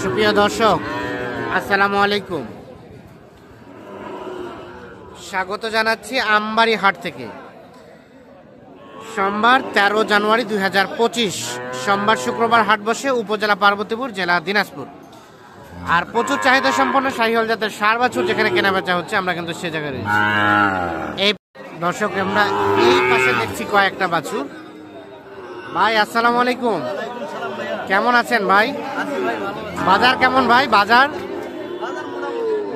সুপ্রিয় দর্শক, আসসালামু আলাইকুম। স্বাগত জানাচ্ছি আমবাড়ি হাট থেকে। সোমবার 13 জানুয়ারি 2025, সোমবার শুক্রবার হাট বসে উপজেলা পার্বতীপুর, জেলা দিনাজপুর। আর প্রচুর চাহিদা সম্পন্ন শাহিওয়াল জাতের ষাঁড় বাছুর যেখানে কেনা বেচা হচ্ছে, আমরা কিন্তু সে জায়গায় রয়েছি। এই দর্শক, আমরা এই পাশে দেখছি কয়েকটা বাছুর। ভাই আসসালামু আলাইকুম, কেমন আছেন ভাই? বাজার কেমন ভাই? বাজার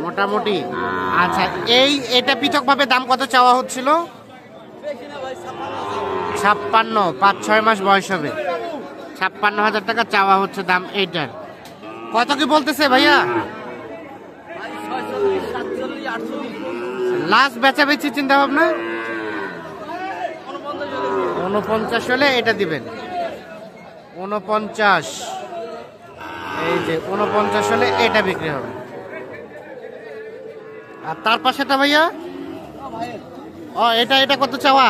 মোটামুটি। আচ্ছা, এটা পৃথকভাবে দাম কত চাওয়া হচ্ছিল? 56, 5-6 মাস বয়স হবে। 56,000 টাকা চাওয়া হচ্ছে দাম এইটার। কত কি বলতেছে ভাইয়া? লাস্ট বেচা বেচি চিন্তা ভাবনা 49 হলে এটা দিবেন। 49, এই যে 49 হলে এটা বিক্রি হবে। আর তার পাশেটা ভাইয়া, ও এটা কত চাওয়া?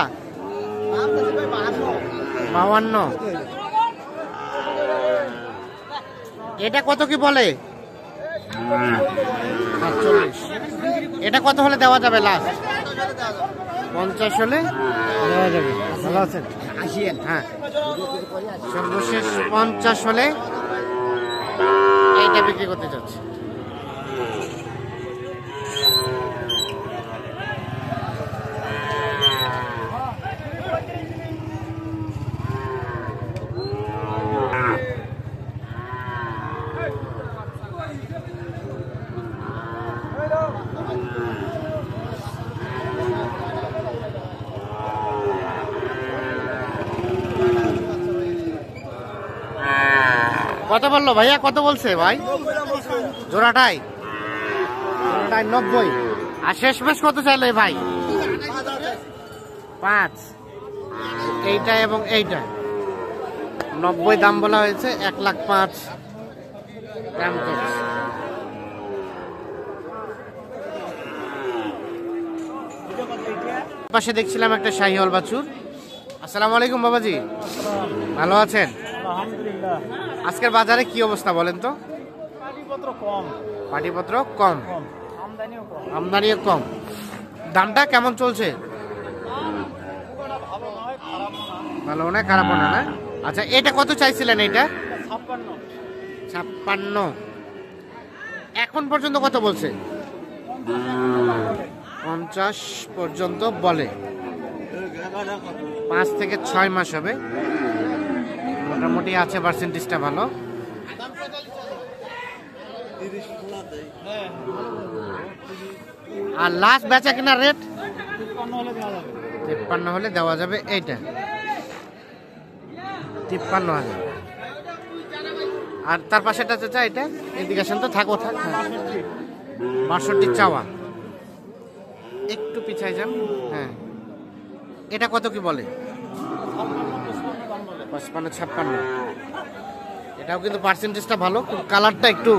52। এটা কত কি বলে? 47। এটা কত হলে দেওয়া যাবে? লাস্ট 50 হলে দেওয়া যাবে। ভালো আছেন? হ্যাঁ, সর্বশেষ 50 হলে এইটা বিক্রি করতে চাচ্ছে। কত বললো ভাইয়া? কত বলছে ভাই? জোড়াটাই 90। আর শেষ মেশ কত চাইলে ভাই? 5। এইটা এবং এইটা 90 দাম বলা হয়েছে। 1,05,000 দাম করছে। পাশে দেখছিলাম একটা শাহিওয়াল বাছুর। আসসালামু আলাইকুম বাবাজি, ভালো আছেন? আলহামদুলিল্লাহ। আজকের বাজারে কি অবস্থা বলেন তো? পাটিপত্র কম, আমদানিও কম। দামটা কেমন চলছে? ভালো না, খারাপ না? না। আচ্ছা, এটা কত চাইছিলেন? এটা 56। এখন পর্যন্ত কত বলছে? 50 পর্যন্ত বলে। 5 থেকে 6 মাস হবে, মোটামুটি আছে, পার্সেন্টেজটা ভালো। আর লাস্ট বেচা কিনা রেট 53 হলে দেওয়া যাবে। এইটা 53,000। আর তার পাশেটা চাচা, এটা ইন্ডিকেশন তো থাক। 62 চাওয়া। একটু পিছাই যান। হ্যাঁ, এটা কত কি বলে? 55-56। এটাও কিন্তু পার্সেন্টেজটা ভালো, কালারটা একটু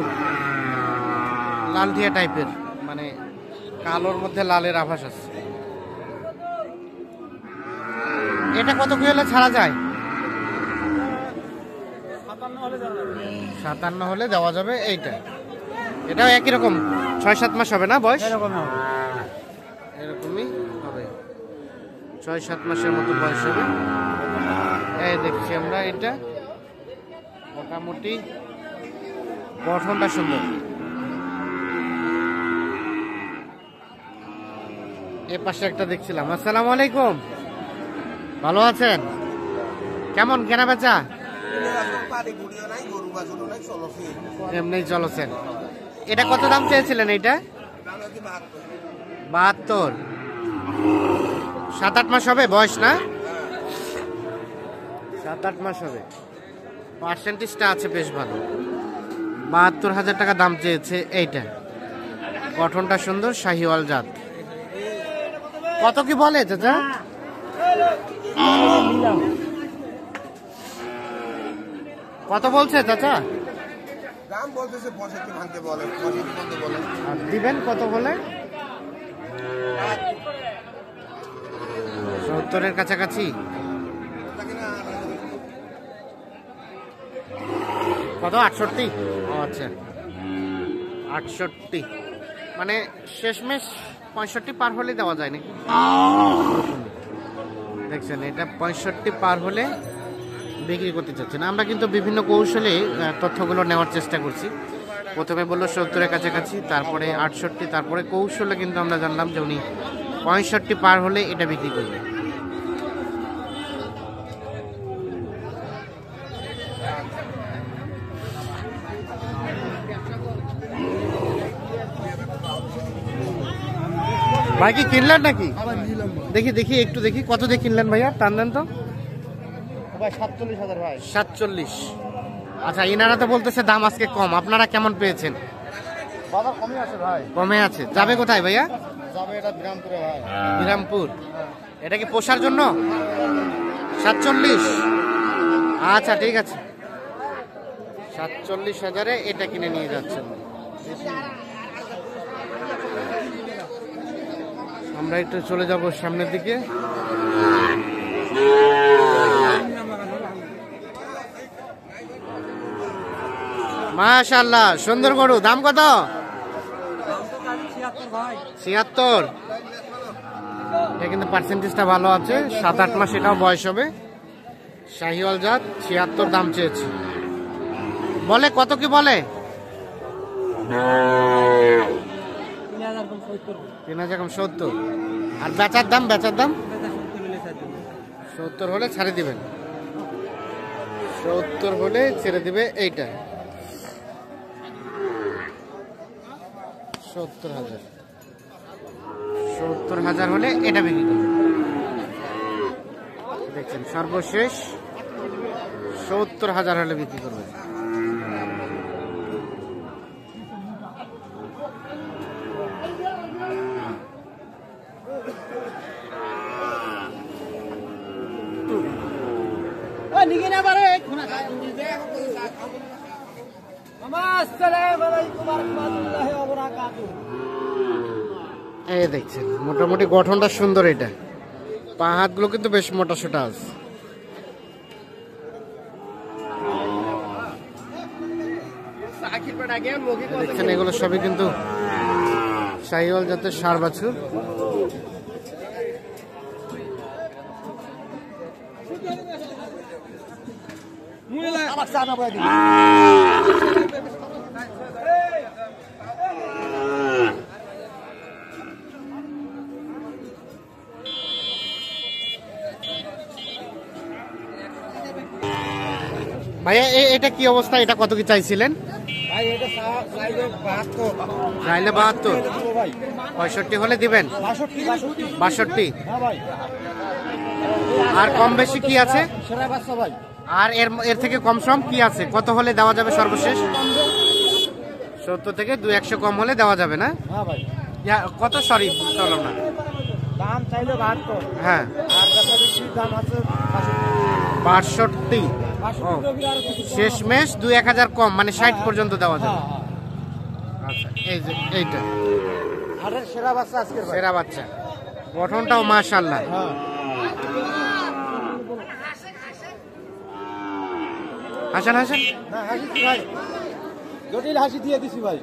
লালটিয়া টাইপের, মানে কালোর মধ্যে লালের আভাস আছে। এটা কত কি হলে ছাড়া যায়? 57 হলে দেওয়া যাবে। এইটা এটাও একই রকম, 6-7 মাস হবে না বয়স? এরকমই হবে, 6-7 মাসের মতো বয়স হবে। এই দেখছি আমরা, এটা মোটামুটি গঠনটা সুন্দর। এ পাশে একটা দেখছিলাম। আসসালামু আলাইকুম, ভালো আছেন? কেমন কেনা বেচা? এমনি চলছেন। এটা কত দাম চেয়েছিলেন? এইটা 72। 7-8 মাস হবে বয়স না? 7-8 মাস হবে। পার্সেন্টেজটা আছে বেশ ভালো। 72,000 টাকা দাম চেয়েছে। এইটা গঠনটা সুন্দর, শাহিওয়াল জাত। কত কি বলে চাচা? কত বলছে চাচা? দাম বলতেছে 65 ভাঙতে বলে, 65 ভাঙতে বলে। আর দিবেন কত বলে? 70-এর কাছাকাছি। কত 68? ও আচ্ছা 68, মানে শেষমেশ 65 পার হলে দেওয়া যায় নাকি? দেখছেন এটা 65 পার হলে বিক্রি করতে চাচ্ছেন। আমরা কিন্তু বিভিন্ন কৌশলে তথ্যগুলো নেওয়ার চেষ্টা করছি। প্রথমে বললো 70-এর কাছাকাছি, তারপরে 68, তারপরে কৌশলে কিন্তু আমরা জানলাম যে উনি 65 পার হলে এটা বিক্রি করবে। ভাই কি কিনলেন নাকি? দেখি দেখি একটু দেখি কত দিয়ে কিনলেন ভাইয়া, টান দেন তো। 47,000 ভাই। 47। আচ্ছা ইনারা তো বলতেছে দাম আজকে কম, আপনারা কেমন পেয়েছেন? বাজার কমই আছে ভাই। কমে আছে। যাবে কোথায় ভাইয়া? যাবে এটা বিরামপুরে ভাই। বিরামপুর। এটা কি পোষার জন্য? 47। আচ্ছা ঠিক আছে, 47,000-এ এটা কিনে নিয়ে যাচ্ছেন। আমরা একটু চলে যাব সামনের দিকে। মাশাআল্লাহ সুন্দর গরু। দাম কত? 76। এটা কিন্তু পার্সেন্টেজটা ভালো আছে, 7-8 মাস এটাও বয়স হবে। শাহিওয়াল জাত, 76 দাম চেয়েছে। বলে কত কি বলে? 3,070। আর বেচার দাম? বেচার দাম 70 হলে ছাড়ে দিবেন। 70 হলে ছেড়ে দিবে এইটা। 70,000। 70,000 হলে এটা বিক্রি করবে। দেখছেন সর্বশেষ 70,000 হলে বিক্রি করবে। এই দেখছেন মোটামুটি গঠনটা সুন্দর। এটা পা হাতগুলো কিন্তু বেশ মোটা সোটা আছে। দেখছেন এগুলো সবই কিন্তু শাহিওয়াল জাতের ষাঁড় বাছুর। ভাইয়া এটা কি অবস্থা? এটা কত কি চাইছিলেন? ভাই এটা চাইলে 72। চাইলে 72। ভাই 65 হলে দিবেন? 62। হ্যাঁ ভাই। আর কম বেশি কি আছে? সেরা বাচ্চা ভাই। আর এর থেকে কম সম কি আছে? কত হলে দেওয়া যাবে সর্বশেষ? 70 থেকে 2-100 কম হলে দেওয়া যাবে না? হ্যাঁ ভাই। কত? সরি চলো না, দাম চাইলে 72। হ্যাঁ আর বেচা বিক্রির দাম আছে 62। শেষমেশ 2-1,000 কম, মানে 60 পর্যন্ত দেওয়া যাবে। আচ্ছা এই যে এইটা হাটের সেরা বাচ্চা আজকে সেরা বাচ্চা, গঠনটাও মাশাআল্লাহ। হ্যাঁ হাসান হাসান না হাসি ভাই, জটিল হাসি দিয়ে দিছি ভাই।